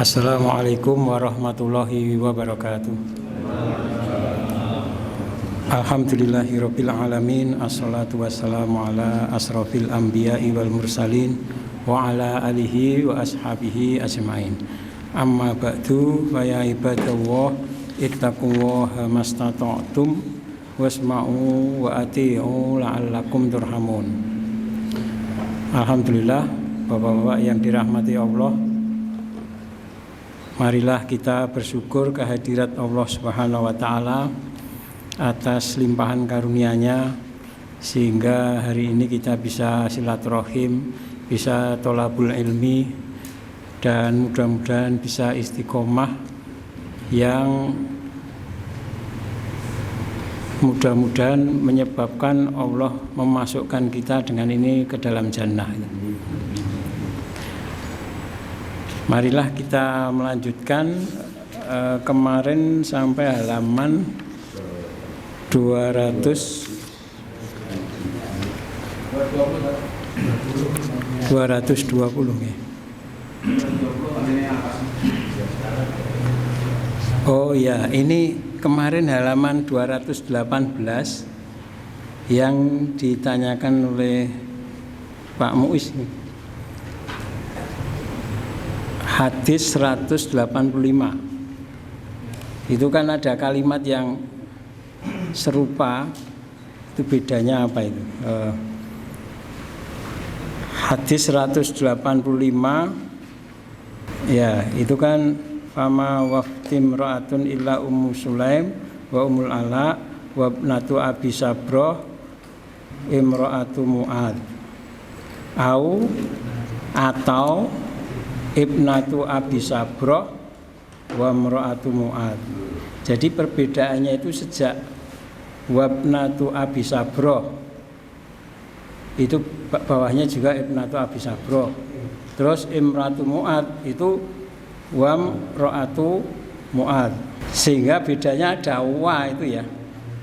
Assalamualaikum warahmatullahi wabarakatuh. Alhamdulillahirabbil alamin, assalatu wassalamu ala asrofil anbiya'i wal mursalin wa ala alihi wa ashabihi ajmain. Amma ba'du, fa ya ibadallah ittaqullaha mastata'tum wasma'u wa ati'u la'allakum turhamun. Alhamdulillah, Bapak-bapak yang dirahmati Allah, marilah kita bersyukur kehadirat Allah Subhanahu wa taala atas limpahan karunia-Nya sehingga hari ini kita bisa silaturahim, bisa tholabul ilmi, dan mudah-mudahan bisa istiqomah yang mudah-mudahan menyebabkan Allah memasukkan kita dengan ini ke dalam jannah. Marilah kita melanjutkan kemarin sampai halaman 220 ya. Oh ya, ini kemarin halaman 218 yang ditanyakan oleh Pak Muiz. Hadis 185 itu kan ada kalimat yang serupa, itu bedanya apa itu? Hadis 185 ya, itu kan fama waftim ra'atun illa ummu sulaim wa ummul ala wa ibnatu abi sabroh imra'atu mu'ad atau ibnatu abi sabroh wa imra'atu mu'ad. Jadi perbedaannya itu sejak wabnatu abi sabroh itu bawahnya juga ibnatu abi sabroh, terus imra'atu mu'ad itu wamra'atu mu'ad, sehingga bedanya ada wa itu ya.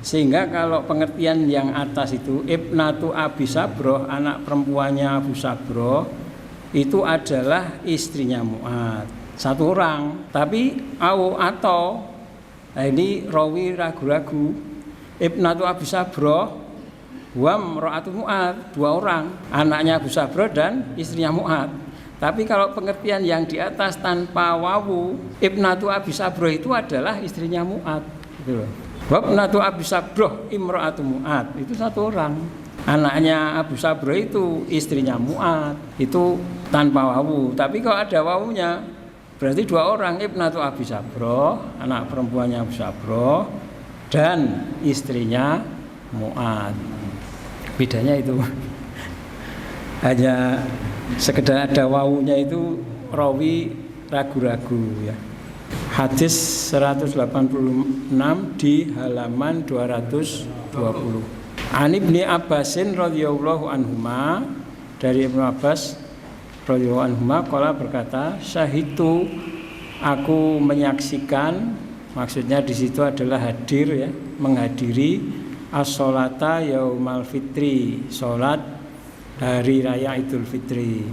Sehingga kalau pengertian yang atas itu ibnatu abi sabroh, anak perempuannya Abu Sabroh, itu adalah istrinya Mu'ad, satu orang. Tapi atau nah ini rawi ragu-ragu, ibnatu Abu Sabroh wa imra'atu Mu'ad, dua orang, anaknya Abu Sabroh dan istrinya Mu'ad. Tapi kalau pengertian yang di atas tanpa wawu, ibnatu Abi Sabroh itu adalah istrinya Mu'ad gitu loh. Wa ibnatu Abi Sabroh imra'atu Mu'ad, itu satu orang, anaknya Abu Sabroh itu istrinya Mu'ad, itu tanpa wawu. Tapi kalau ada wawunya berarti dua orang, ibnatu Abi Sabroh, anak perempuannya Abu Sabroh, dan istrinya Mu'ad. Bedanya itu hanya sekedar ada wawunya, itu rawi ragu-ragu ya. Hadis 186 di halaman 220. An Ibni Abbasin radhiyallahu anhuma, dari Ibnu Abbas radhiyallahu anhuma qala berkata, syahitu, aku menyaksikan, maksudnya di situ adalah hadir ya, menghadiri as-sholata yaumal fitri, salat hari raya Idul Fitri,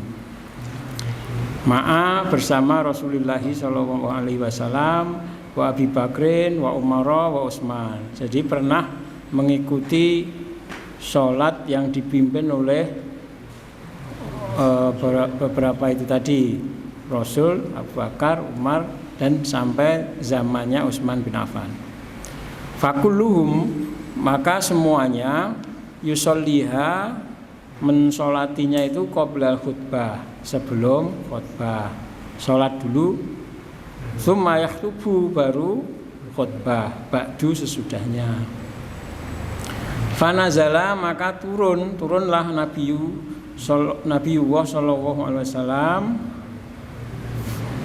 ma'a bersama Rasulullah sallallahu alaihi wasallam wa Abi Bakrin wa Umar wa Utsman. Jadi pernah mengikuti sholat yang dipimpin oleh beberapa itu tadi, Rasul, Abu Bakar, Umar, dan sampai zamannya Utsman bin Affan. Fakulluhum, maka semuanya yusolliha, mensolatinya itu qoblal khutbah, sebelum khutbah, sholat dulu, tsumma yakhutubu, baru khutbah, ba'du sesudahnya. Fanazala, maka turunlah Nabiullah sallallahu alaihi wasallam,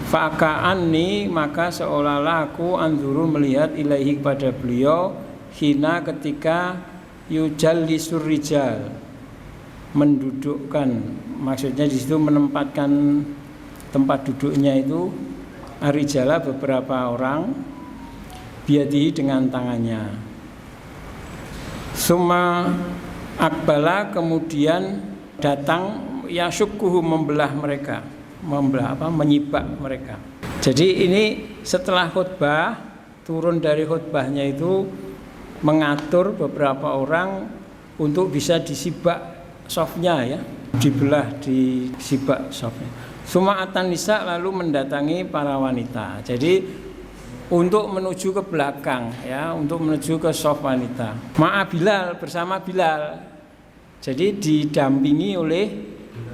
fa'ka'anni, maka seolah-olah aku anzuru, melihat, ilaihi, kepada beliau, hina, ketika yujallisur rijal, mendudukkan, maksudnya di situ menempatkan tempat duduknya itu arijala, beberapa orang, biadihi, dengan tangannya. Summa akbala, kemudian datang, yasukkuhu, membelah mereka, menyibak mereka. Jadi ini setelah khutbah, turun dari khutbahnya itu mengatur beberapa orang untuk bisa disibak sofnya ya, dibelah, disibak sofnya. Suma'atan nisa, lalu mendatangi para wanita. Jadi untuk menuju ke belakang ya, untuk menuju ke sof wanita. Ma'a Bilal, bersama Bilal. Jadi didampingi oleh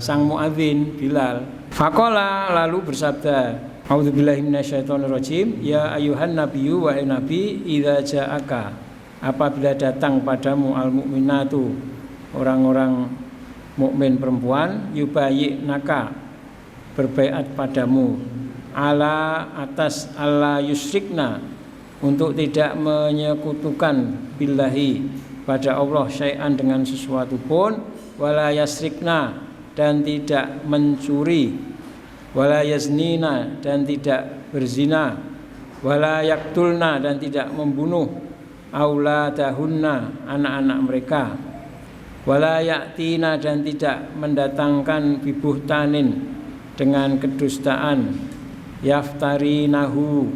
sang muadzin Bilal. Faqala, lalu bersabda, A'udzubillahi minasyaitonirrajim, ya ayuhan nabiyyu, wahai nabi, idza ja'aka, apabila datang padamu al-mu'minatu, orang-orang mukmin perempuan, yubayyi'naka, berbaiat padamu, ala atas alla yusyrikna, untuk tidak menyekutukan billahi, pada Allah, syai'an, dengan sesuatu pun, wala yasrikna, dan tidak mencuri, wala yaznina, dan tidak berzina, wala yaktulna, dan tidak membunuh, auladahunna, anak-anak mereka, wala ya'tina, dan tidak mendatangkan bibuhtanin, dengan kedustaan, yaftarinahu,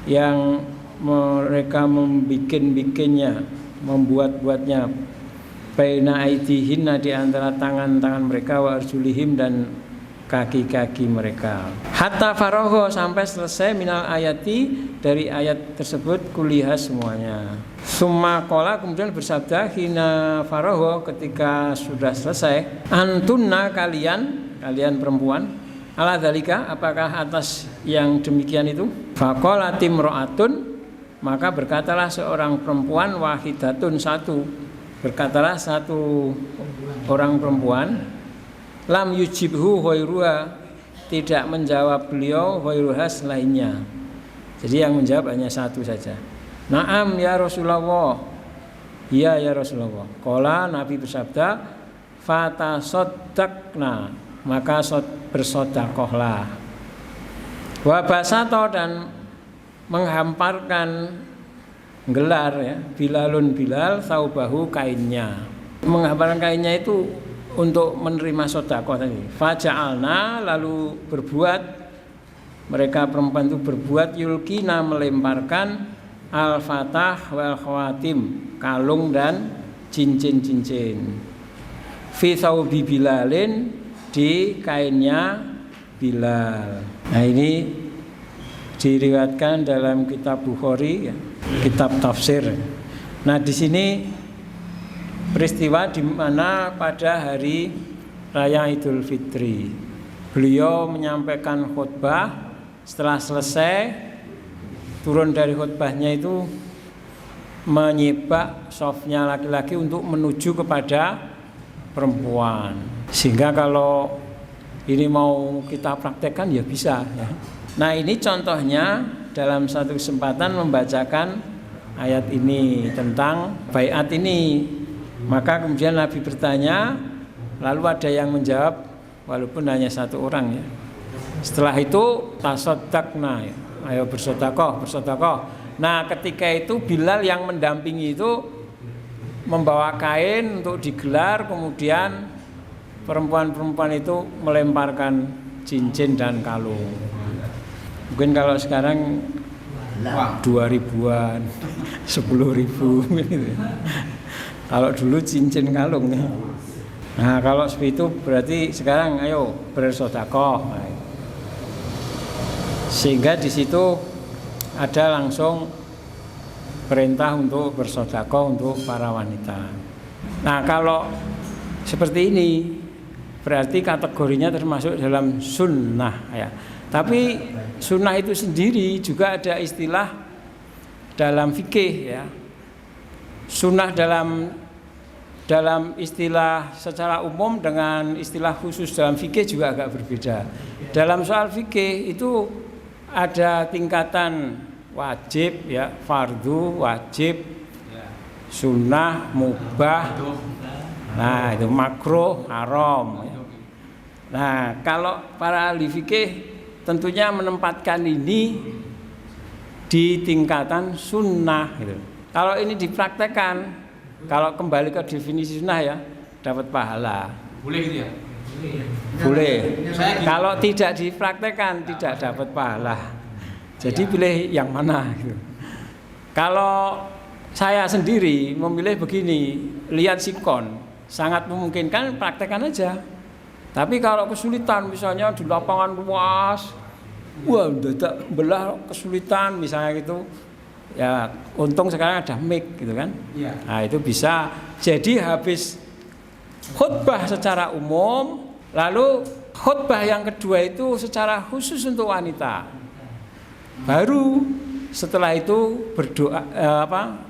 yang mereka membikin-bikinnya, membuat-buatnya, baina aidihinna, di antara tangan-tangan mereka, wa arjulihim, dan kaki-kaki mereka. Hatta faroho, sampai selesai, minal ayati, dari ayat tersebut, kuliah semuanya. Summa kola, kemudian bersabda, hina faroho, ketika sudah selesai, antunna, kalian perempuan, ala dzalika, apakah atas yang demikian itu? Faqala timro'atun, maka berkatalah seorang perempuan, wahidatun, satu, berkatalah satu orang perempuan, lam yujibhu ghairuha, tidak menjawab beliau ghairuha, selainnya. Jadi yang menjawab hanya satu saja. Naam ya Rasulullah, iya ya Rasulullah. Qala, Nabi bersabda, fatasaddaqna, maka bersedekahlah. Wa basato, dan menghamparkan, gelar ya, Bilalun Bilal, saubahu, kainnya. Menghamparkan kainnya itu untuk menerima sedekah tadi. Faja'alna, lalu berbuat, mereka perempuan itu berbuat, yulkina, melemparkan, al-fatah wal khawatim, kalung dan cincin-cincin, fi thawbi Bilalin, di kainnya Bilal. Nah ini diriwayatkan dalam kitab Bukhari, kitab tafsir. Nah di sini peristiwa di mana pada hari raya Idul Fitri beliau menyampaikan khutbah. Setelah selesai, turun dari khutbahnya itu menyibak sofnya laki-laki untuk menuju kepada perempuan. Sehingga kalau ini mau kita praktekkan ya bisa ya. Nah ini contohnya dalam satu kesempatan membacakan ayat ini tentang baiat ini. Maka kemudian Nabi bertanya, lalu ada yang menjawab walaupun hanya satu orang ya. Setelah itu tasaddaqna, ya. Ayo bersedekah. Nah ketika itu Bilal yang mendampingi itu membawa kain untuk digelar, kemudian perempuan-perempuan itu melemparkan cincin dan kalung. Mungkin kalau sekarang 2.000-an, 10.000 gitu. Kalau dulu cincin kalung. Nah kalau seperti itu berarti sekarang ayo bersedekah. Sehingga di situ ada langsung perintah untuk bersedekah untuk para wanita. Nah kalau seperti ini berarti kategorinya termasuk dalam sunnah ya. Tapi sunnah itu sendiri juga ada istilah dalam fikih ya. Sunnah dalam istilah secara umum dengan istilah khusus dalam fikih juga agak berbeda. Dalam soal fikih itu ada tingkatan wajib ya, fardu, wajib, sunnah, mubah. Nah, itu makruh, haram. Nah, kalau para ahli fikih tentunya menempatkan ini di tingkatan sunnah gitu. Kalau ini dipraktekkan, kalau kembali ke definisi sunnah ya, dapat pahala. Boleh gitu ya? Boleh. Kalau tidak dipraktekkan tidak dapat pahala. Jadi pilih yang mana gitu. Kalau saya sendiri memilih begini, lihat sikon, sangat memungkinkan praktekkan aja. Tapi kalau kesulitan misalnya di lapangan luas, wah dadak belah kesulitan misalnya gitu, ya untung sekarang ada mic gitu kan. Nah itu bisa. Jadi habis khutbah secara umum, lalu khutbah yang kedua itu secara khusus untuk wanita. Baru setelah itu berdoa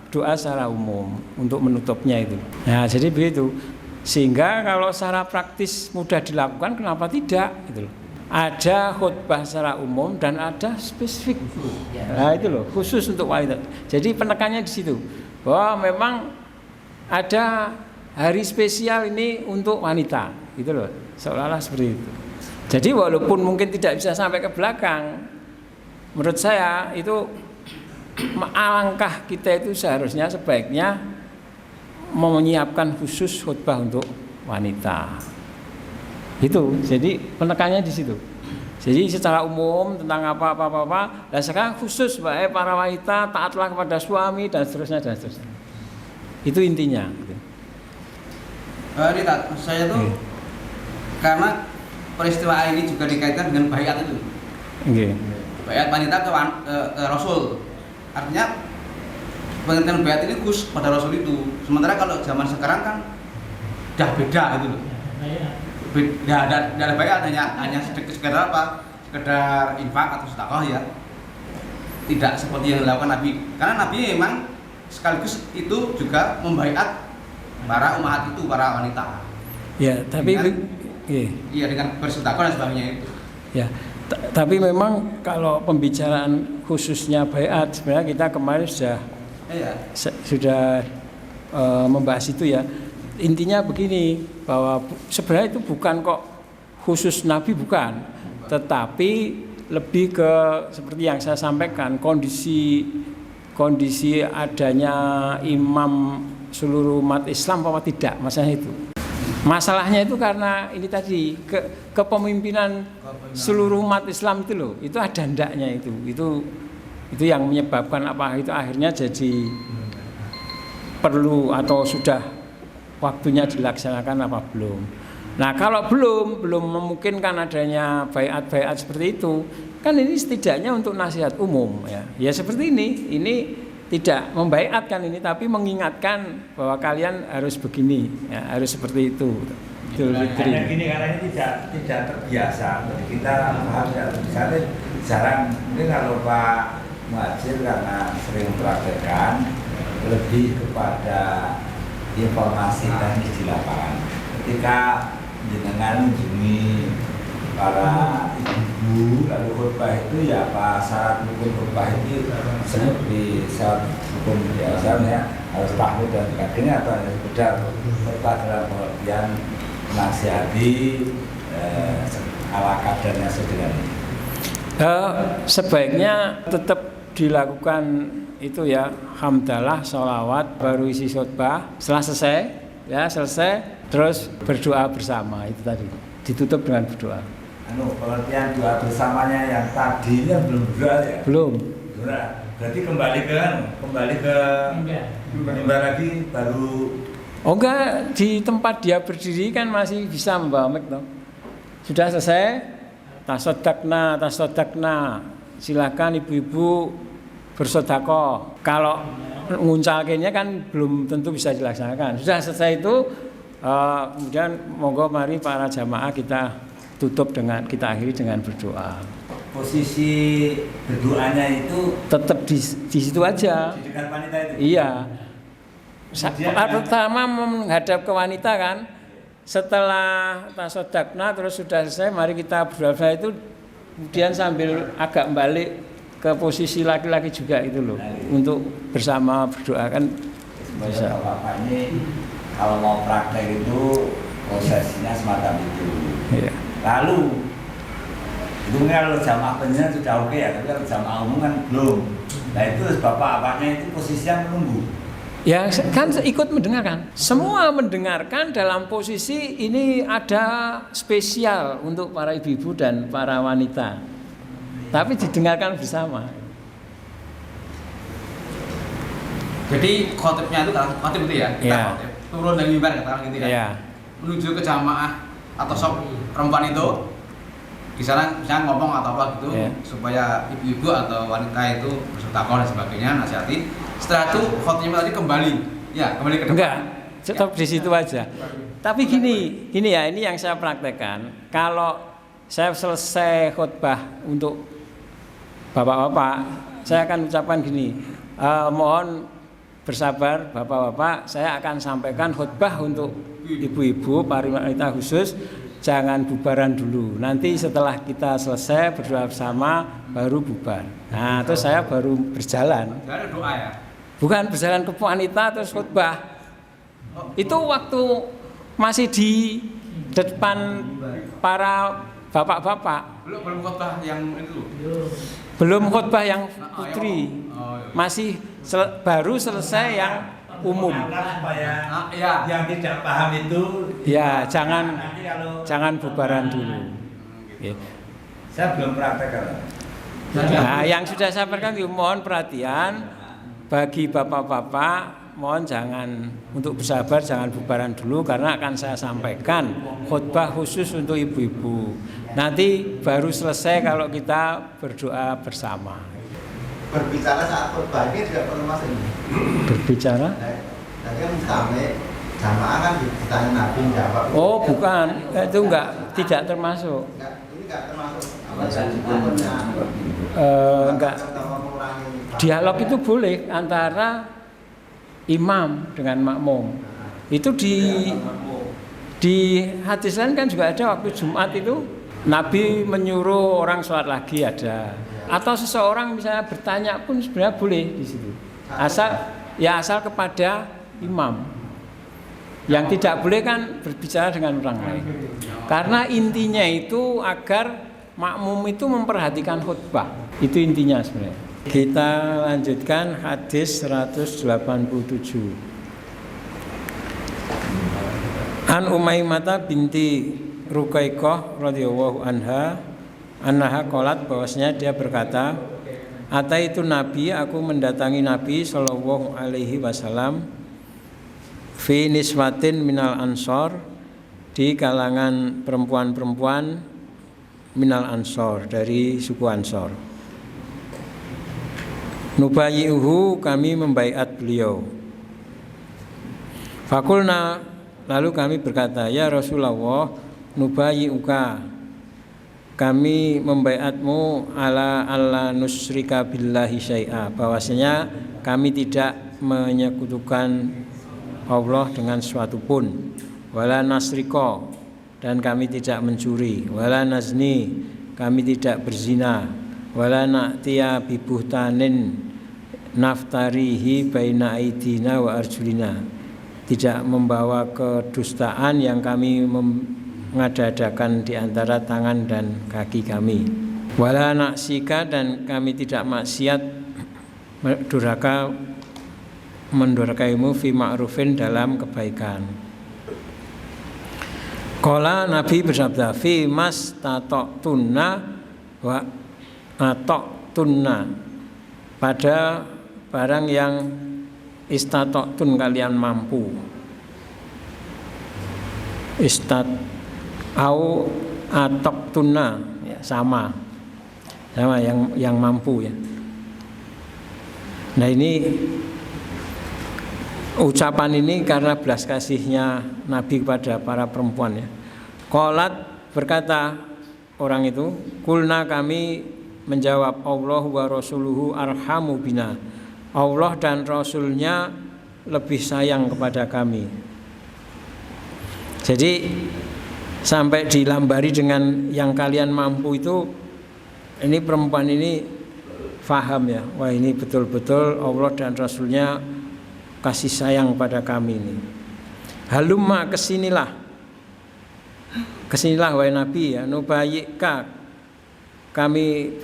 doa secara umum untuk menutupnya itu. Nah, jadi begitu. Sehingga kalau secara praktis mudah dilakukan, kenapa tidak gitu loh. Ada khutbah secara umum dan ada spesifik. Nah, itu loh, khusus untuk wanita. Jadi penekannya di situ. Bahwa memang ada hari spesial ini untuk wanita, gitu loh. Seolah-olah seperti itu. Jadi walaupun mungkin tidak bisa sampai ke belakang, menurut saya itu alangkah kita itu seharusnya sebaiknya menyiapkan khusus khutbah untuk wanita. Itu, jadi penekannya di situ. Jadi secara umum tentang apa. Dan sekarang khusus para wanita taatlah kepada suami dan seterusnya dan seterusnya. Itu intinya. Ini saya tuh karena peristiwa ini juga dikaitkan dengan baiat itu. Baiat wanita ke Rasul. Artinya pengertian baiat ini khusus pada Rasul itu. Sementara kalau zaman sekarang kan udah beda gitu loh. Nggak ada baiat, hanya sekedar apa? Sekedar infak atau sedekah ya. Tidak seperti yang dilakukan Nabi. Karena Nabi memang sekaligus itu juga membaiat para umat itu, para wanita. Ya, tapi dengan bersedekah dan sebagainya itu. Ya. Tapi memang kalau pembicaraan khususnya baiat sebenarnya kita kemarin sudah membahas itu ya. Intinya begini, bahwa sebenarnya itu bukan kok khusus Nabi, bukan, tetapi lebih ke seperti yang saya sampaikan, kondisi adanya imam seluruh umat Islam apa tidak, masalah itu. Masalahnya itu karena ini tadi kepemimpinan seluruh umat Islam itu loh, itu ada hendaknya itu yang menyebabkan apa itu akhirnya jadi perlu atau sudah waktunya dilaksanakan apa belum. Nah kalau belum memungkinkan adanya baiat seperti itu, kan ini setidaknya untuk nasihat umum ya seperti ini tidak membaiatkan ini, tapi mengingatkan bahwa kalian harus begini, ya, harus seperti itu. Karena gini, karena ini tidak terbiasa. Jadi kita paham ya, misalnya jarang, mungkin kalau Pak Muhadjir karena sering mempraktekkan lebih kepada informasi teknis di lapangan. Ketika jenengan mengunjungi para ibu lalu khutbah itu ya apa syarat hukum khutbah itu seperti syarat hukum biasa ya, harus tahmid dan sebagainya atau hanya sekedar khutbah dalam pengertian menasihati ala kadarnya sederhana. Sebaiknya tetap dilakukan itu ya, hamdalah, sholawat, baru isi khutbah. Setelah selesai terus berdoa bersama, itu tadi ditutup dengan berdoa. Pengertian doa bersamanya yang tadinya belum berdoa ya? Belum. Berarti kembali ke mimbar lagi baru. Oh enggak, di tempat dia berdiri kan masih bisa membawa mic toh. Sudah selesai, tasodakna, silakan ibu-ibu bersedekah. Kalau nguncalkinnya kan belum tentu bisa dilaksanakan. Sudah selesai itu, kemudian monggo mari para jamaah kita akhiri dengan berdoa. Posisi berdoanya itu tetap di situ aja. Di dekat wanita itu. Iya. Pertama menghadap ke wanita kan. Setelah tasodakna terus sudah selesai, mari kita berdoa itu. Kemudian sambil agak balik ke posisi laki-laki juga itu loh, untuk bersama berdoa kan bisa. Bapak ini kalau mau praktek itu prosesnya semacam itu. Iya. Lalu itu kalau jamaah penjelasan sudah oke ya, tapi kalau jamaah umum kan belum. Nah itu bapak-bapaknya itu posisinya menunggu. Ya kan ikut mendengarkan. Semua mendengarkan dalam posisi ini ada spesial untuk para ibu-ibu dan para wanita. Tapi didengarkan bersama. Jadi khotibnya itu khotib itu ya? Ya. Khotib. Turun dari mimbar katakan gitu ya. Ya. Menuju ke jamaah atau shop perempuan itu di sana misalnya ngomong atau apa gitu Ya. supaya ibu-ibu atau wanita itu bersedekah dan sebagainya, nasihati. Setelah itu khotibnya tadi kembali ke depan. Enggak, stop di situ aja. Tapi gini ya, ini yang saya praktekkan. Kalau saya selesai khutbah untuk bapak-bapak, saya akan ucapkan gini, mohon bersabar bapak-bapak, saya akan sampaikan khutbah untuk ibu-ibu, para wanita khusus, jangan bubaran dulu. Nanti setelah kita selesai berdoa bersama, baru bubar. Nah, terus saya baru berjalan. Ada doa ya? Bukan berjalan ke wanita terus khutbah. Itu waktu masih di depan para bapak-bapak. Belum khotbah yang itu. Belum khutbah yang putri. Masih baru selesai yang umum. Supaya ya. yang tidak paham itu Ya, jangan bubaran dulu. Saya belum praktek. Nah, yang sudah saya sampaikan mohon perhatian bagi bapak-bapak, mohon jangan untuk bersabar, jangan bubaran dulu karena akan saya sampaikan khutbah khusus untuk ibu-ibu. Nanti baru selesai kalau kita berdoa bersama. Berbicara saat khutbah ini tidak perlu Mas ini. Berbicara? Tadi kan sampai jamaah kan ditanya Nabi jawab. Oh, bukan. Itu tidak termasuk. Ini enggak termasuk. Enggak. Dialog itu boleh antara imam dengan makmum. Itu di hadis lain kan juga ada waktu Jumat itu Nabi menyuruh orang sholat lagi ada. Atau seseorang misalnya bertanya pun sebenarnya boleh di situ. Asal kepada imam. Yang tidak boleh kan berbicara dengan orang lain. Karena intinya itu agar makmum itu memperhatikan khutbah. Itu intinya sebenarnya. Kita lanjutkan hadis 187. An Umaymah binti Ruqayyah radhiyallahu anha annaha qalat, bahwasanya dia berkata, ataitu Nabi, aku mendatangi Nabi sallallahu alaihi wasallam fi niswatin minal ansor, di kalangan perempuan-perempuan minal ansor, dari suku Ansor. Nubayi'uhu, kami membaiat beliau. Fakulna, lalu kami berkata, ya Rasulullah, nubayi'uka, kami membaiatmu ala nusrika billahi syai'a, bahwasanya kami tidak menyekutukan Allah dengan sesuatu pun, wala nasriko, dan kami tidak mencuri, wala nazni, kami tidak berzina, wala na'tiya bibuhtanin naftarihi baina aidina wa arjulina, tidak membawa kedustaan yang kami mengada-adakan di antara tangan dan kaki kami, wala naksika, dan kami tidak maksiat mendurhakaimu fi ma'rufin, dalam kebaikan. Qala, Nabi bersabda, fi mas tatoktunna wa atoktunna, pada barang yang istatoktun, kalian mampu. Au atoktunna, ya, sama yang mampu ya. Nah, ini ucapan ini karena belas kasihnya Nabi kepada para perempuan ya. Qalat, berkata orang itu, kulna, kami menjawab, Allah wa rasuluhu arhamu bina, Allah dan Rasulnya lebih sayang kepada kami. Jadi sampai dilambari dengan yang kalian mampu itu, ini perempuan ini faham ya, wah ini betul-betul Allah dan Rasulnya kasih sayang pada kami ini. Halumma, kesinilah wahai Nabi ya, nubayyika, kami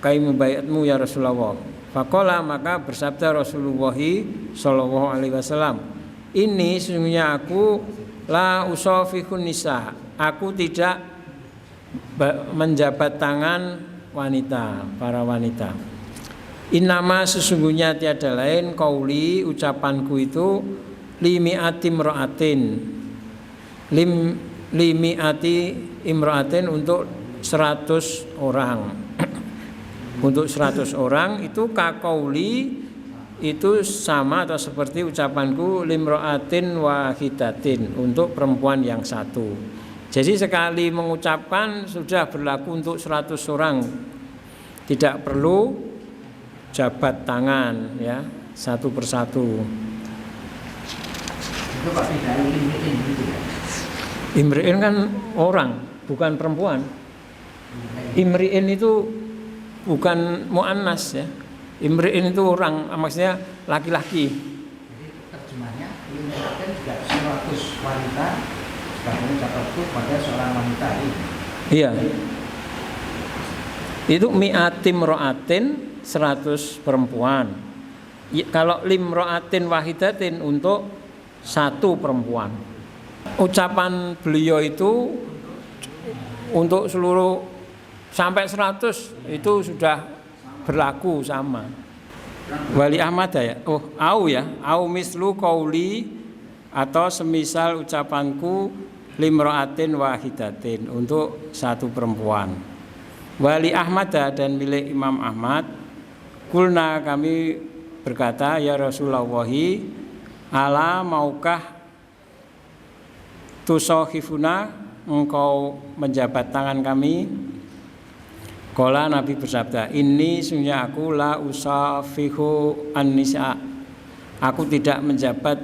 membaiatmu ya Rasulullah, Faqala, maka bersabda Rasulullah sallallahu alaihi wasallam, ini sesungguhnya aku la usafihun nisa, aku tidak menjabat tangan wanita, para wanita. Innama, sesungguhnya tiada lain, qauli, ucapanku itu limi'ati imra'atin, limi'ati imra'atin, untuk 100 orang. Untuk 100 orang itu kaqauli, itu sama atau seperti ucapanku limra'atin wahidatin, untuk perempuan yang satu. Jadi sekali mengucapkan sudah berlaku untuk 100 orang, tidak perlu jabat tangan ya, satu persatu. Itu Pak tidak imri'in gitu ya. Imri'in kan orang, bukan perempuan. Imri'in itu bukan mu'annas ya. Imri'in itu orang, maksudnya laki-laki. Jadi terjemahnya imri'in juga 100 wanita sebagai ucapanku pada seorang wanita ini. Iya. Itu mi'atim ro'atin, 100 perempuan. Kalau limro'atin wahidatin, untuk 1 perempuan. Ucapan beliau itu untuk seluruh sampai 100 itu sudah berlaku sama. Wali Ahmad ya. Au ya, au mislu qauli, atau semisal ucapanku limro'atin wahidatin, untuk 1 perempuan. Wali Ahmad dan milik Imam Ahmad, kulna, kami berkata, ya Rasulullah, ala maukah tusohifuna, engkau menjabat tangan kami? Qala, Nabi bersabda, ini sungguhnya aku la usafihu an-nisa, aku tidak menjabat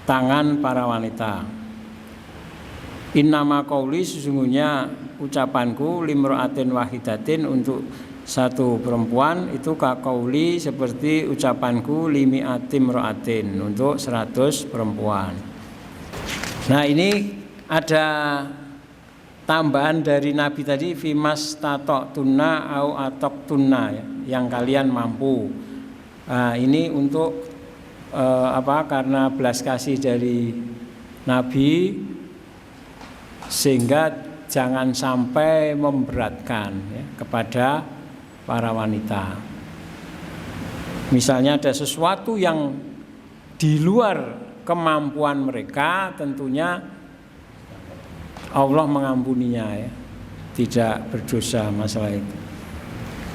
tangan para wanita. Innama qauli, sesungguhnya ucapanku limro'atin wahidatin, untuk 1 perempuan, itu kaqauli, seperti ucapanku limi'atim ro'atin, untuk 100 perempuan. Nah, ini ada tambahan dari Nabi tadi, fimas tatok tunna au atok tunna, ya, yang kalian mampu. Nah, ini untuk karena belas kasih dari Nabi, sehingga jangan sampai memberatkan ya, kepada para wanita. Misalnya ada sesuatu yang di luar kemampuan mereka, tentunya Allah mengampuninya ya, tidak berdosa masalah itu.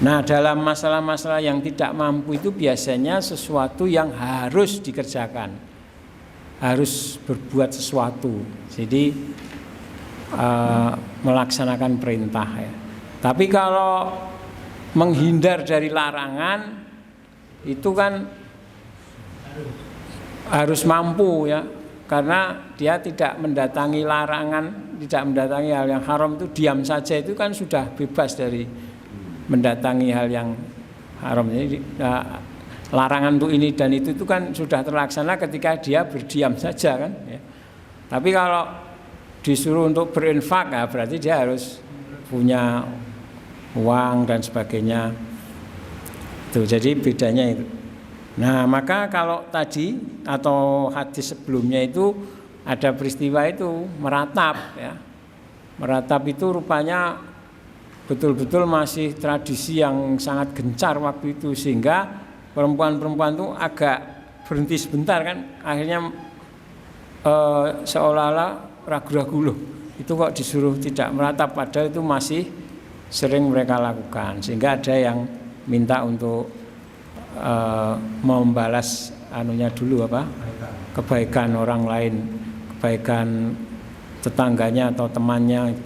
Nah, dalam masalah-masalah yang tidak mampu itu biasanya sesuatu yang harus dikerjakan, harus berbuat sesuatu. Jadi melaksanakan perintah ya. Tapi kalau menghindar dari larangan itu kan harus mampu ya, karena dia tidak mendatangi larangan, tidak mendatangi hal yang haram, itu diam saja itu kan sudah bebas dari mendatangi hal yang haram. Jadi larangan untuk ini dan itu kan sudah terlaksana ketika dia berdiam saja kan ya. Tapi kalau disuruh untuk berinfak, ya berarti dia harus punya uang dan sebagainya. Tuh, jadi bedanya itu. Nah, maka kalau tadi atau hadis sebelumnya itu ada peristiwa itu meratap ya. Meratap itu rupanya betul-betul masih tradisi yang sangat gencar waktu itu, sehingga perempuan-perempuan itu agak berhenti sebentar kan, akhirnya seolah-olah ragu-ragu, loh itu kok disuruh tidak meratap, padahal itu masih sering mereka lakukan, sehingga ada yang minta untuk membalas dulu kebaikan orang lain, kebaikan tetangganya atau temannya.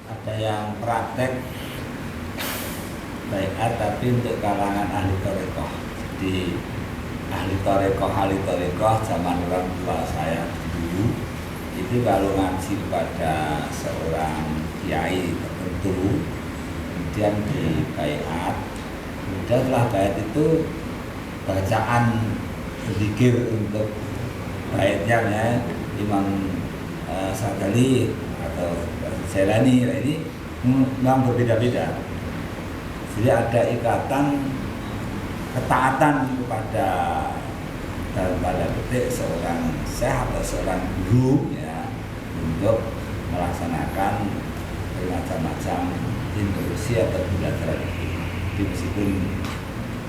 Ada yang praktek baiat tapi untuk kalangan ahli thariqah. Di ahli thariqah zaman orang tua saya dulu itu kalau ngaji pada seorang kiai tertentu, kemudian di baiat, kemudian setelah baiat itu bacaan zikir untuk baitnya ya, Imam Sadali atau Jailani ini memang berbeda-beda. Jadi ada ikatan ketaatan kepada dalam tanda petik seorang syekh atau seorang guru ya, untuk melaksanakan bermacam-macam instruksi atau belajar itu. Meskipun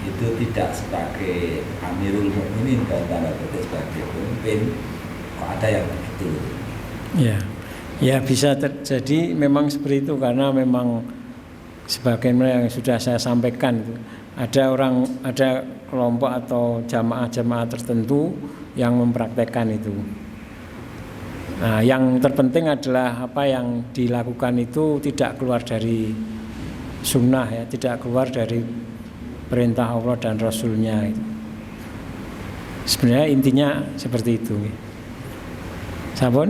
itu tidak sebagai Amirul Mukminin dalam tanda petik sebagai pemimpin, kok ada yang begitu. Ya, ya bisa terjadi memang seperti itu, karena memang sebagaimana yang sudah saya sampaikan itu, ada kelompok atau jamaah-jamaah tertentu yang mempraktekkan itu. Nah, yang terpenting adalah apa yang dilakukan itu tidak keluar dari sunnah ya, tidak keluar dari perintah Allah dan Rasulnya. Sebenarnya intinya seperti itu. Sabun?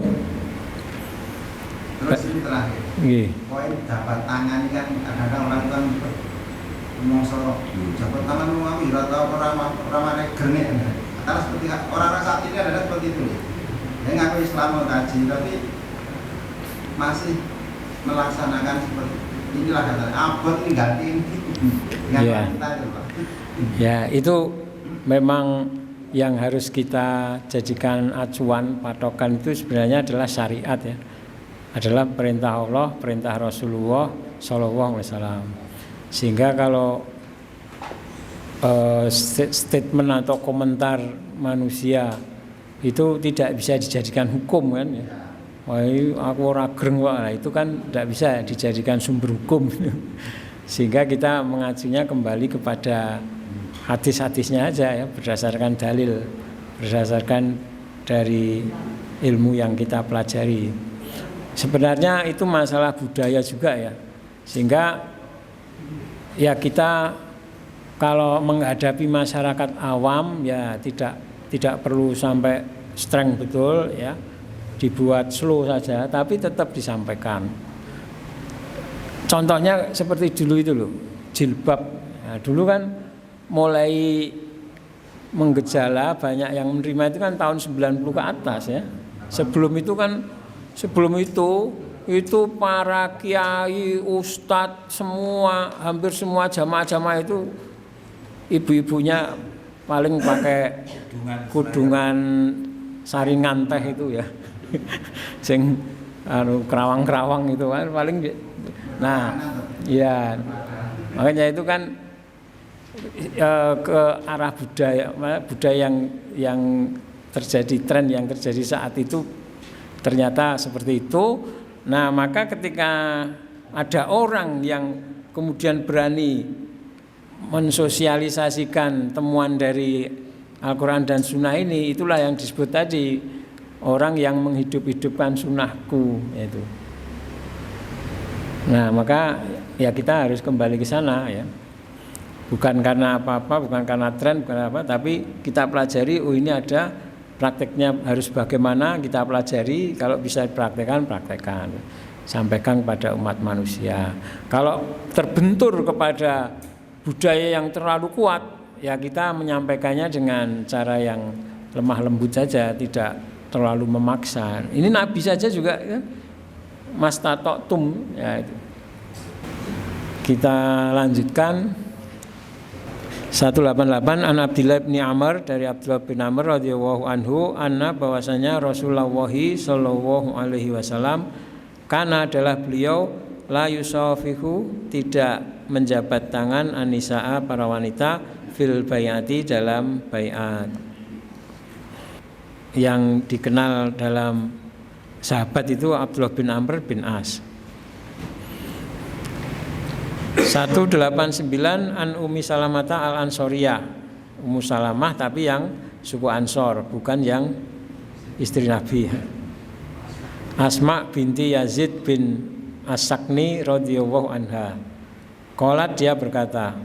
Terus ini terakhir, poin jabat tangan ini kan kadang-kadang orang kan mongso jabat tangan mengawi atau orang regernya, karena seperti orang-orang saat ini ada seperti itu. Yang ngaku Islam mau kaji tapi masih melaksanakan seperti inilah katanya abot ini gantiin ya. Ya, itu memang yang harus kita jadikan acuan patokan itu sebenarnya adalah syariat ya, adalah perintah Allah, perintah Rasulullah Shallallahu Alaihi Wasallam. Sehingga kalau statement atau komentar manusia itu tidak bisa dijadikan hukum kan ya. Wah, aku ora greng wah, itu kan tidak bisa dijadikan sumber hukum. Sehingga kita mengacunya kembali kepada hadis-hadisnya aja ya, berdasarkan dalil, berdasarkan dari ilmu yang kita pelajari. Sebenarnya itu masalah budaya juga ya. Sehingga ya kita kalau menghadapi masyarakat awam ya tidak perlu sampai streng betul ya, dibuat slow saja, tapi tetap disampaikan. Contohnya seperti dulu itu loh, jilbab. Nah, dulu kan mulai menggejala banyak yang menerima itu kan tahun 90 ke atas ya. Sebelum itu para kiai, ustadz semua, hampir semua jamaah-jamaah itu ibu-ibunya paling pakai kudungan saringan teh itu ya. Sing kerawang-kerawang itu kan paling. Nah, ya makanya itu kan ke arah budaya yang terjadi, tren yang terjadi saat itu ternyata seperti itu. Nah, maka ketika ada orang yang kemudian berani mensosialisasikan temuan dari Al-Quran dan Sunnah ini, itulah yang disebut tadi orang yang menghidup-hidupkan sunnahku itu. Nah, maka ya kita harus kembali ke sana ya. Bukan karena apa-apa, bukan karena tren, bukan apa, tapi kita pelajari, oh ini ada prakteknya harus bagaimana, kita pelajari, kalau bisa dipraktekkan, praktekkan. Sampaikan kepada umat manusia. Kalau terbentur kepada budaya yang terlalu kuat, ya kita menyampaikannya dengan cara yang lemah lembut saja, tidak terlalu memaksa. Ini Nabi saja juga kan, mastata'tum ya itu. Kita lanjutkan 188 an Abdillah bin Amr, dari Abdullah bin Amr radhiyallahu anhu, anna bahwasanya Rasulullah sallallahu alaihi wasallam karena adalah beliau la yusafihu, tidak menjabat tangan anisaa, para wanita, fil bayati, dalam bayat. Yang dikenal dalam sahabat itu Abdullah bin Amr bin As. 189 an Ummi Salamata al Ansoriyah, Ummu Salamah tapi yang suku Ansor, bukan yang istri Nabi. Asma binti Yazid bin As-Sakni radhiyallahu anha. Qalat, dia berkata,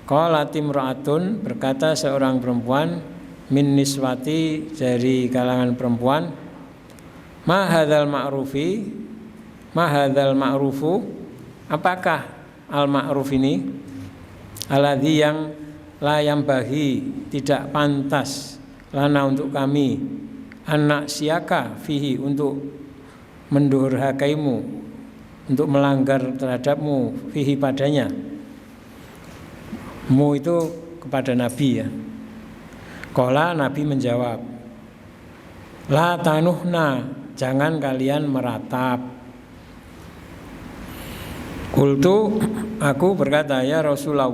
qalat imra'atun, berkata seorang perempuan, min niswati, dari kalangan perempuan, ma hadzal ma'rufu, apakah al-ma'ruf ini, alladzi yang la yambahi, tidak pantas, lana untuk kami, anak siaka fihi, untuk mendurhakaimu, untuk melanggar terhadapmu, fihi padanya. Mu itu kepada Nabi ya. Qala, Nabi menjawab, la tanuhna, jangan kalian meratap. Qultu, aku berkata, ya Rasulullah,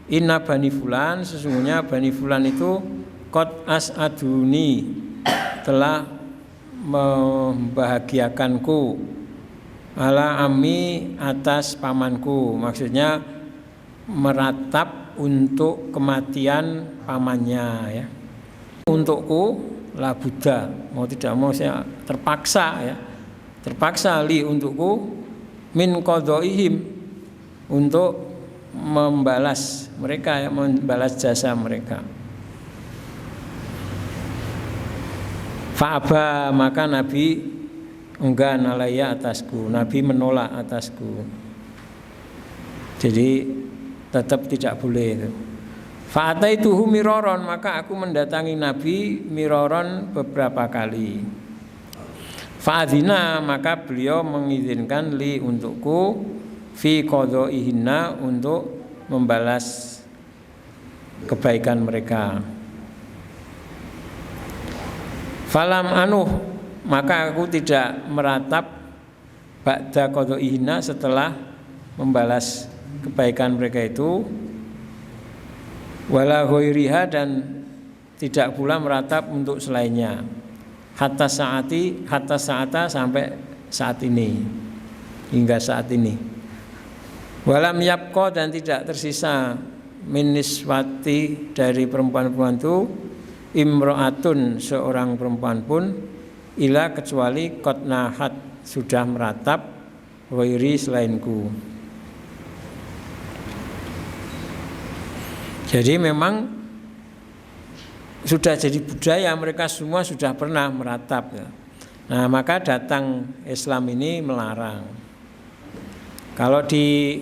inna bani fulan, sesungguhnya bani fulan itu qad as'aduni, telah membahagiakanku, ala ammi, atas pamanku. Maksudnya meratap untuk kematian pamannya ya. Untukku la Buddha, mau tidak mau saya terpaksa ya. Terpaksa li untukku min qadhaihim, untuk membalas mereka ya, membalas jasa mereka. Fa'aba, maka Nabi enggan alaiya atasku, Nabi menolak atasku. Jadi tetap tidak boleh itu. Fa'ataituhu miroron, maka aku mendatangi Nabi miroron beberapa kali. Fa'adzina, maka beliau mengizinkan li untukku fi qadha'ihinna, untuk membalas kebaikan mereka. Falam anuh, maka aku tidak meratap ba'da qadha'ihinna, setelah membalas kebaikan mereka itu, wala ghairiha, dan tidak pula meratap untuk selainnya, hatta saata, sampai saat ini, hingga saat ini. Walam yabqa, dan tidak tersisa min niswati, dari perempuan-perempuan itu, imro'atun, seorang perempuan pun, ila, kecuali qad nahat, sudah meratap, ghairi, selainku. Jadi memang sudah jadi budaya, mereka semua sudah pernah meratap ya. Nah, maka datang Islam ini melarang. Kalau di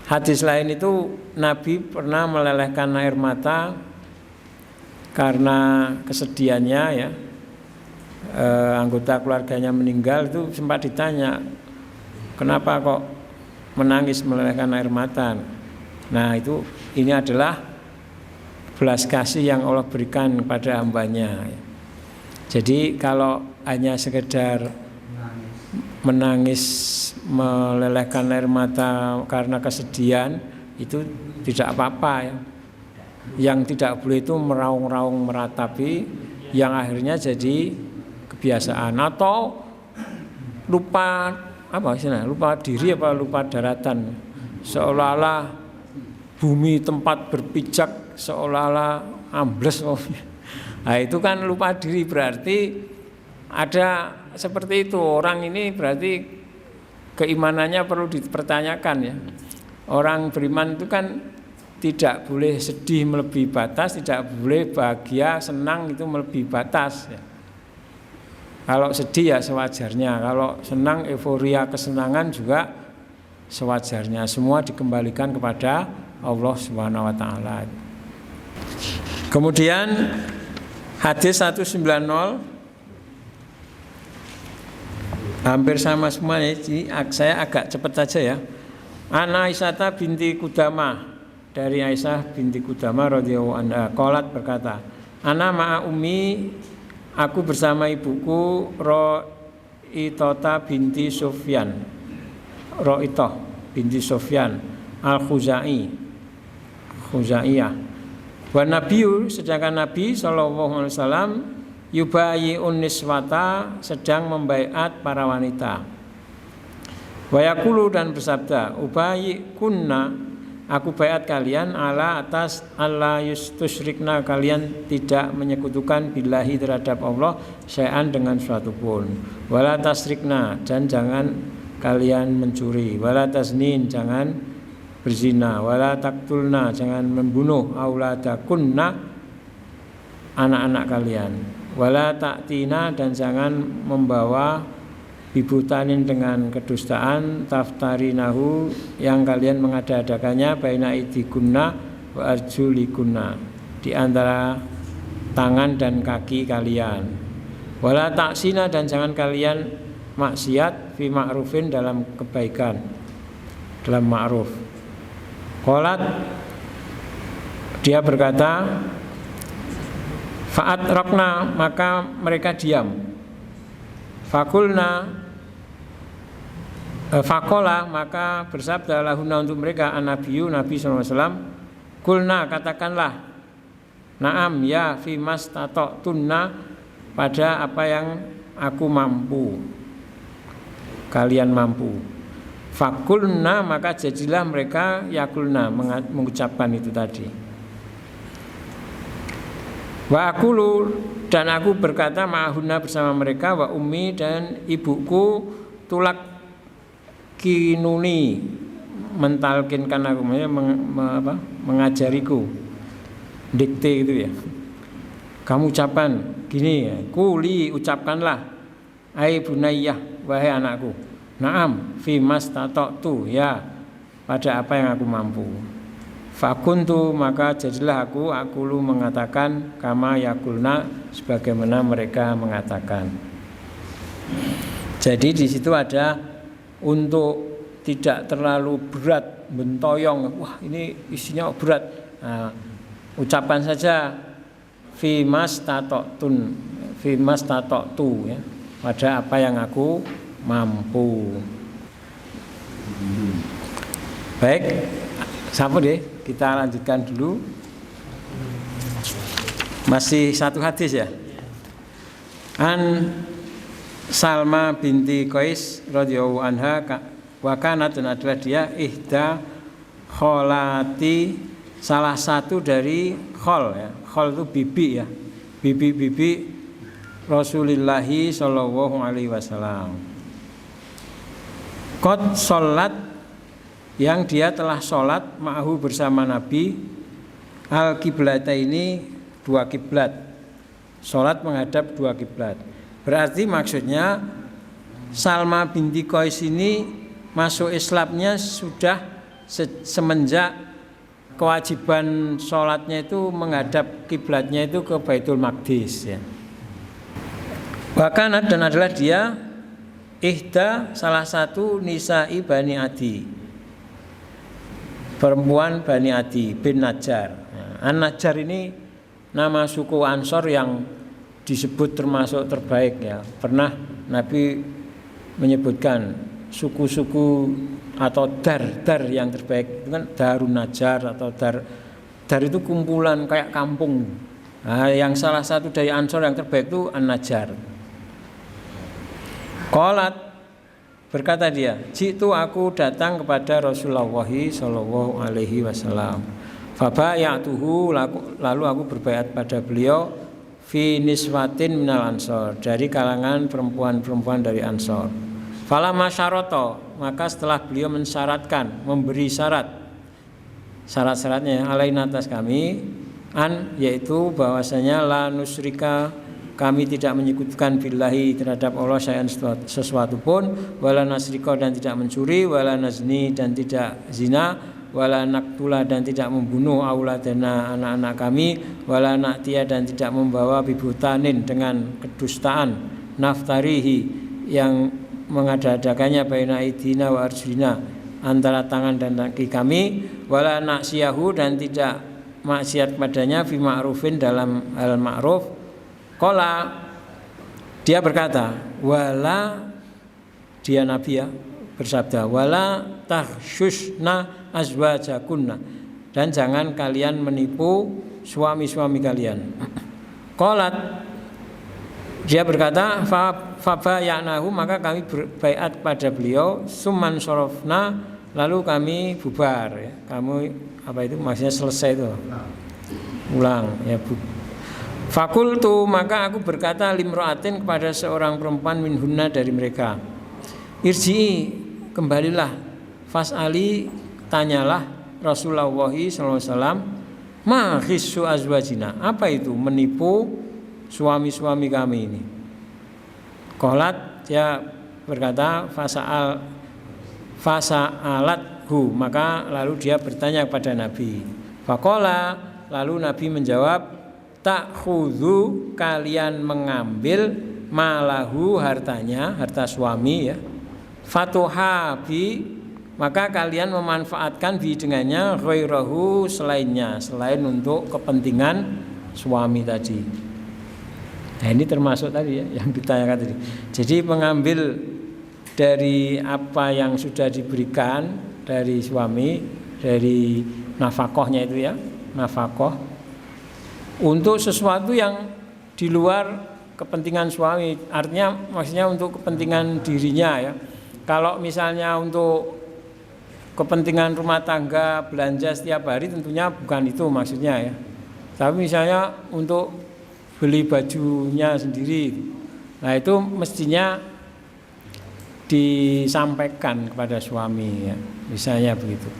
hadis lain itu Nabi pernah melelehkan air mata karena kesedihannya ya. Anggota keluarganya meninggal, itu sempat ditanya, kenapa kok menangis melelehkan air mata? Nah, ini adalah belas kasih yang Allah berikan kepada hambanya. Jadi kalau hanya sekedar menangis melelehkan air mata karena kesedihan, itu tidak apa-apa ya. Yang tidak boleh itu meraung-raung meratapi, yang akhirnya jadi kebiasaan, atau lupa lupa diri apa lupa daratan, seolah-olah bumi tempat berpijak seolah-olah ambles. Nah, itu kan lupa diri, berarti ada seperti itu. Orang ini berarti keimanannya perlu dipertanyakan ya. Orang beriman itu kan tidak boleh sedih melebihi batas, tidak boleh bahagia senang itu melebihi batas ya. Kalau sedih ya sewajarnya, kalau senang euforia kesenangan juga sewajarnya. Semua dikembalikan kepada Allah Subhanahu wa taala. Kemudian hadis 190, hampir sama semuanya, saya agak cepat saja ya. Ana Aisyah binti Qudamah, dari Aisyah binti Qudamah radhiyallahu anha, qalat, berkata, ana ma'a ummi, aku bersama ibuku, Ro'itota binti Sufyan, Ro'itoh binti Sufyan Al-Khuzaiyah. Wa Nabiyu, sedangkan Nabi sallallahu alaihi wasallam yubayyi'un niswata, sedang membaiat para wanita. Wa yaqulu, dan bersabda, ubayyi'kunna, aku baiat kalian ala atas alla yustusyrikna, kalian tidak menyekutukan billahi, terhadap Allah, syai'an, dengan suatu pun. Wala tasrikna, dan jangan kalian mencuri. Wala tasnin, jangan berzina. Wala taktulna, jangan membunuh auladakunna, anak-anak kalian. Wala ta'tina, dan jangan membawa bibutanin, dengan kedustaan, taftarinahu, yang kalian mengada-adakannya, baina idikunna wa arjulikunna, di antara tangan dan kaki kalian. Wala ta'sina, dan jangan kalian maksiat fi ma'rufin, dalam kebaikan, dalam ma'ruf. Qalat, Dia berkata, fa'at rokna, maka mereka diam. Fakulna, fakola, maka bersabda lahuna untuk mereka an-nabiyyu, Nabi SAW, kulna, katakanlah, naam ya fi mastata'tunna, pada apa yang aku mampu, kalian mampu. Fakulna, maka jadilah mereka yakulna, mengucapkan itu tadi. Wa akulu, dan aku berkata ma'ahunna, bersama mereka, wa ummi, dan ibuku, tulak kinuni, mentalkinkan aku, mengajariku, dikte itu ya. Kamu ucapkan gini ya, kuli, ucapkanlah, ai bunayyah, wahai anakku, naam fi mastata'tu, ya pada apa yang aku mampu. Fakuntu, maka jadilah aku lu mengatakan kama yakulna, sebagaimana mereka mengatakan. Jadi di situ ada untuk tidak terlalu berat, bentoyong, wah ini isinya berat. Nah, ucapan saja fi mastata'tun, fi mastata'tu, ya, pada apa yang aku mampu. Baik, sampun deh, kita lanjutkan dulu. Masih satu hadis ya. An Salma binti Qais radhiyallahu anha, wa kanat, dan adalah dia ihda kholati, salah satu dari khol ya. Khol itu bibi ya. Bibi-bibi Rasulillahi sallallahu alaihi wasallam. Qad sholat, yang dia telah sholat ma'ahu, bersama Nabi, al kiblata, ini dua kiblat, sholat menghadap dua kiblat. Berarti maksudnya Salma binti Qais ini masuk Islamnya sudah semenjak kewajiban sholatnya itu menghadap kiblatnya itu ke Baitul Maqdis ya. Bahkan dan adalah dia ihda, salah satu nisa'i Bani Adi, perempuan Bani Adi bin Najjar. An-Najjar ini nama suku Ansor yang disebut termasuk terbaik ya. Pernah Nabi menyebutkan suku-suku atau dar yang terbaik itu kan Darun Najjar, atau dar itu kumpulan kayak kampung. Nah, yang salah satu dari Ansor yang terbaik itu An-Najjar. Qalat, berkata dia, jitu, aku datang kepada Rasulullah sallallahu alaihi wasallam. Fabayatuhu, lalu aku berbaiat pada beliau, fi niswatin minal ansor, dari kalangan perempuan-perempuan dari Ansor. Fala masyaroto, maka setelah beliau mensyaratkan, memberi syarat-syaratnya alaina, atas kami, yaitu bahwasanya la nusrika, kami tidak menyekutukan billahi, terhadap Allah syai'an, sesuatu pun, wala nasrika, dan tidak mencuri, wala nazni, dan tidak zina, wala naktula, dan tidak membunuh auladana, anak-anak kami, wala naktia, dan tidak membawa bibutanin, dengan kedustaan, naftarihi, yang mengada-adakannya baina aidina wa arjulina, antara tangan dan kaki kami, wala naksiyahu, dan tidak maksiat padanya, fi ma'rufin, dalam hal ma'ruf. Qala, dia berkata, wala, dia Nabi ya, bersabda, wala tahsyusna azwajakunna, dan jangan kalian menipu suami-suami kalian. Qalat, dia berkata, fabayanahu, maka kami berbaiat pada beliau, summan sorofna, lalu kami bubar ya. Kamu apa itu maksudnya selesai itu, ulang ya. Fakultu, maka aku berkata, limroatin, kepada seorang perempuan, minhunna, dari mereka, irji'i, kembalilah, fas'ali, tanyalah Rasulullah SAW, ma khissu azwajina, apa itu menipu suami-suami kami ini. Qolat, dia berkata, fasa'alathu, maka lalu dia bertanya kepada Nabi. Faqala, lalu Nabi menjawab, ta'khudhu, kalian mengambil, malahu, hartanya, harta suami ya, fatuhabi, maka kalian memanfaatkan bi dengannya ghairahu selainnya, selain untuk kepentingan suami tadi. Nah ini termasuk tadi ya, yang ditanyakan tadi. Jadi mengambil dari apa yang sudah diberikan dari suami, dari nafkahnya itu ya, nafkah untuk sesuatu yang di luar kepentingan suami, artinya maksudnya untuk kepentingan dirinya ya. Kalau misalnya untuk kepentingan rumah tangga, belanja setiap hari tentunya bukan itu maksudnya ya. Tapi misalnya untuk beli bajunya sendiri, nah itu mestinya disampaikan kepada suami ya, misalnya begitu.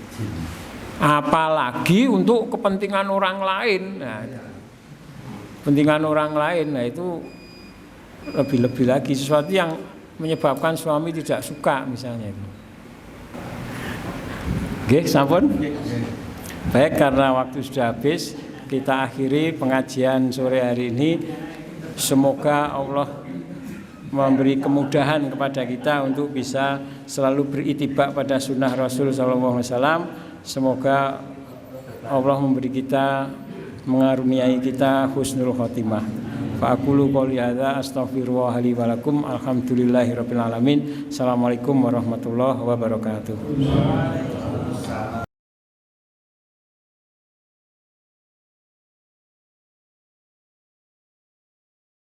Apalagi untuk kepentingan orang lain, nah, kepentingan orang lain, nah itu lebih-lebih lagi, sesuatu yang menyebabkan suami tidak suka misalnya itu. Oke, sampun. Baik, karena waktu sudah habis, kita akhiri pengajian sore hari ini. Semoga Allah memberi kemudahan kepada kita untuk bisa selalu beritibak pada sunnah Rasul SAW. Semoga Allah memberi kita, mengaruniai kita husnul khotimah. Fa aqulu qouli hadza astaghfirullah li wa lakum. Alhamdulillahirabbil alamin. Assalamualaikum warahmatullahi wabarakatuh.